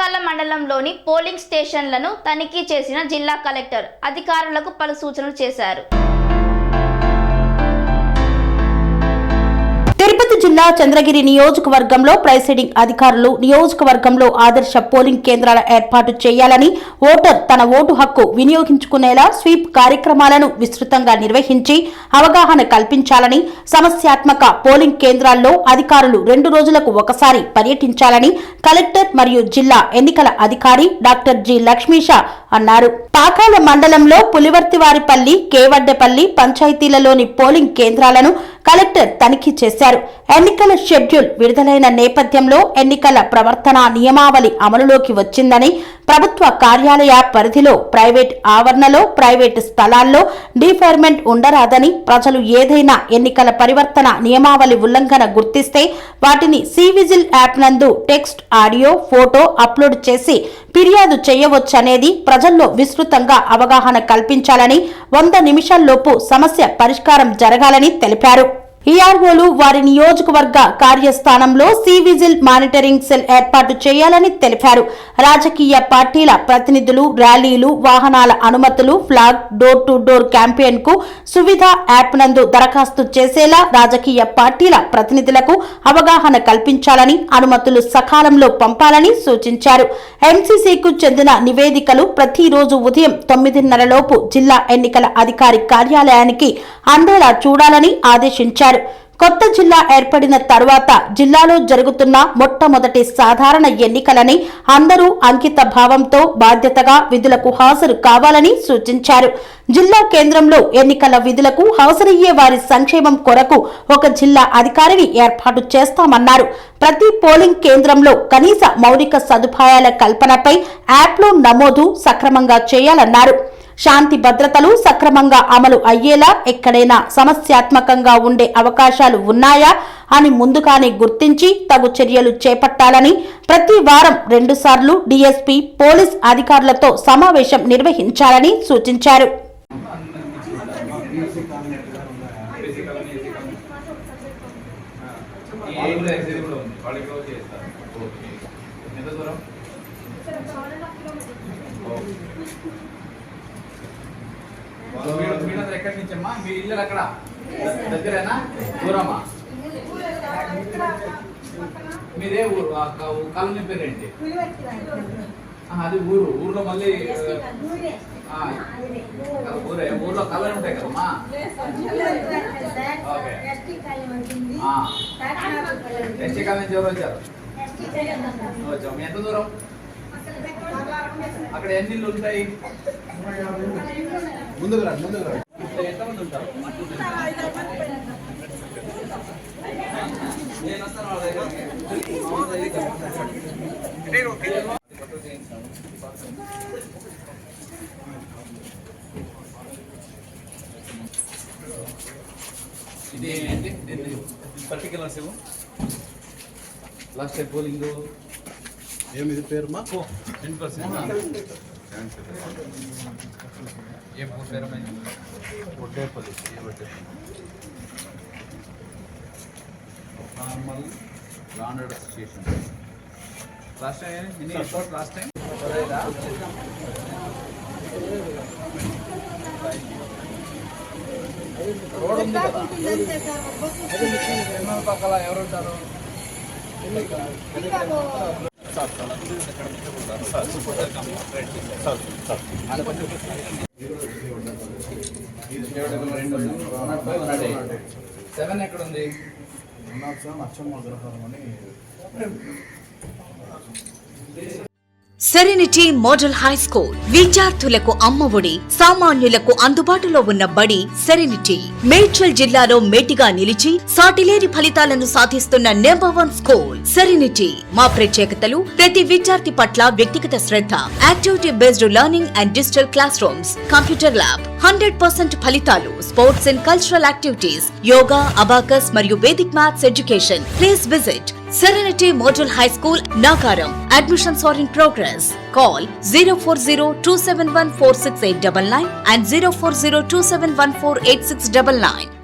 పాకాల మండలంలోని పోలింగ్ స్టేషన్లను తనిఖీ చేసిన జిల్లా కలెక్టర్ అధికారులకు పలు సూచనలు చేశారు. తిరుపతి జిల్లా చంద్రగిరి నియోజకవర్గంలో ప్రైసైడింగ్ అధికారులు నియోజకవర్గంలో ఆదర్శ పోలింగ్ కేంద్రాల ఏర్పాటు చేయాలని, ఓటర్ తన ఓటు హక్కు వినియోగించుకునేలా స్వీప్ కార్యక్రమాలను విస్తృతంగా నిర్వహించి అవగాహన కల్పించాలని, సమస్యాత్మక పోలింగ్ కేంద్రాల్లో అధికారులు 2 రోజులకు ఒకసారి పర్యటించాలని కలెక్టర్ మరియు జిల్లా ఎన్నికల అధికారి డాక్టర్ జి లక్ష్మీష అన్నారు. పాకాల మండలంలో పులివర్తివారిపల్లి, కేవడ్డపల్లి పంచాయతీలలోని పోలింగ్ కేంద్రాలను కలెక్టర్ తనిఖీ చేశారు. ఎన్నికల షెడ్యూల్ విడుదలైన నేపథ్యంలో ఎన్నికల ప్రవర్తన నియమావళి అమలులోకి వచ్చిందని, ప్రభుత్వ కార్యాలయ పరిధిలో ప్రైవేట్ ఆవరణలో, ప్రైవేట్ స్థలాల్లో డీఫైర్మెంట్ ఉండరాదని, ప్రజలు ఏదైనా ఎన్నికల పరివర్తన నియమావళి ఉల్లంఘన గుర్తిస్తే వాటిని సివిజిల్ యాప్ నందు టెక్స్ట్, ఆడియో, ఫోటో అప్లోడ్ చేసి ఫిర్యాదు చేయవచ్చనేది ప్రజల్లో విస్తృతంగా అవగాహన కల్పించాలని, 100 నిమిషాల్లోపు సమస్య పరిష్కారం జరగాలని తెలిపారు. ఈఆర్ఓలు వారి నియోజకవర్గ కార్యస్థానంలో సివిజిల్ మానిటరింగ్ సెల్ ఏర్పాటు చేయాలని తెలిపారు. రాజకీయ పార్టీల ప్రతినిధులు ర్యాలీలు, వాహనాల అనుమతులు, flag, door to door campaign కు సువిధ యాప్ నందు దరఖాస్తు చేసేలా రాజకీయ పార్టీల ప్రతినిధులకు అవగాహన కల్పించాలని, అనుమతులు సకాలంలో పంపాలని సూచించారు. ఎంసీసీకు చెందిన నివేదికలు ప్రతిరోజు ఉదయం 9:30 లోపు జిల్లా ఎన్నికల అధికారి కార్యాలయానికి అందేలా చూడాలని ఆదేశించారు. కొత్త జిల్లా ఏర్పడిన తరువాత జిల్లాలో జరుగుతున్న మొట్టమొదటి సాధారణ ఎన్నికలని అందరూ అంకిత భావంతో బాధ్యతగా విధులకు హాజరు కావాలని సూచించారు. జిల్లా కేంద్రంలో ఎన్నికల విధులకు హాజరయ్యే వారి సంక్షేమం కొరకు ఒక జిల్లా అధికారిని ఏర్పాటు చేస్తామన్నారు. ప్రతి పోలింగ్ కేంద్రంలో కనీస మౌలిక సదుపాయాల కల్పనపై యాప్లో నమోదు సక్రమంగా చేయాలన్నారు. శాంతి భద్రతలు సక్రమంగా అమలు అయ్యేలా ఎక్కడైనా సమస్యాత్మకంగా ఉండే అవకాశాలు ఉన్నాయా అని ముందుగానే గుర్తించి తగు చర్యలు చేపట్టాలని, ప్రతి వారం 2 సార్లు డీఎస్పీ పోలీస్ అధికారులతో సమావేశం నిర్వహించాలని సూచించారు. ఎక్కడి నుంచమ్మా మీ ఇల్లు? అక్కడ దగ్గరేనా దూరమా? మీదే ఊరు? కాలనీ పేరేంటి? అది ఊరు. ఊర్లో మళ్ళీ ఊరే. ఊర్లో కలర్ ఉంటాయి కదమ్మా. ఎస్టీ కాలనీ నుంచి ఎవరు వచ్చారు? వచ్చాము. ఎంత దూరం? అక్కడ ఎన్ని ఇల్లు ఉంటాయి? ముందుకు ఎంతమంది ఉంటారు? నేను వస్తాను వాళ్ళ దగ్గరికి. ఇది ఏంటి పర్టికులర్స్ ఏమో లాస్ట్ టైం పోలింగ్ ఏమిది పేరు మా 10%. ఏ పేరు? Oddepalli. Normal landed station. Last time ఎన్ని రిపోర్ట్? లాస్ట్ టైం రోడ్ ఉంది కదా, పక్కల ఎవరు ఉంటారు? సెవెన్ ఎక్కడ ఉంది? అచ్చమ్మ గ్రహారం అని. సెరెనిటీ మోడల్ హై స్కూల్ విద్యార్థులకు అమ్మఒడి, సామాన్యులకు అందుబాటులో ఉన్న బడి సెరెనిటీ. మేడ్చల్ జిల్లాలో మేటిగా నిలిచి సాటిలేని ఫలితాలను సాధిస్తున్న నంబర్ 1 స్కూల్ సెరెనిటీ. మా ప్రత్యేకతలు ప్రతి విద్యార్థి పట్ల వ్యక్తిగత శ్రద్ధ, activity based learning and digital classrooms, computer lab, 100% ఫలితాలు, sports and cultural activities, yoga, abacus మరియు Vedic maths education. Please visit Serenity Model High School, Nagaram. Admissions are in progress. Call 040-271-46899 and 040-271-48699.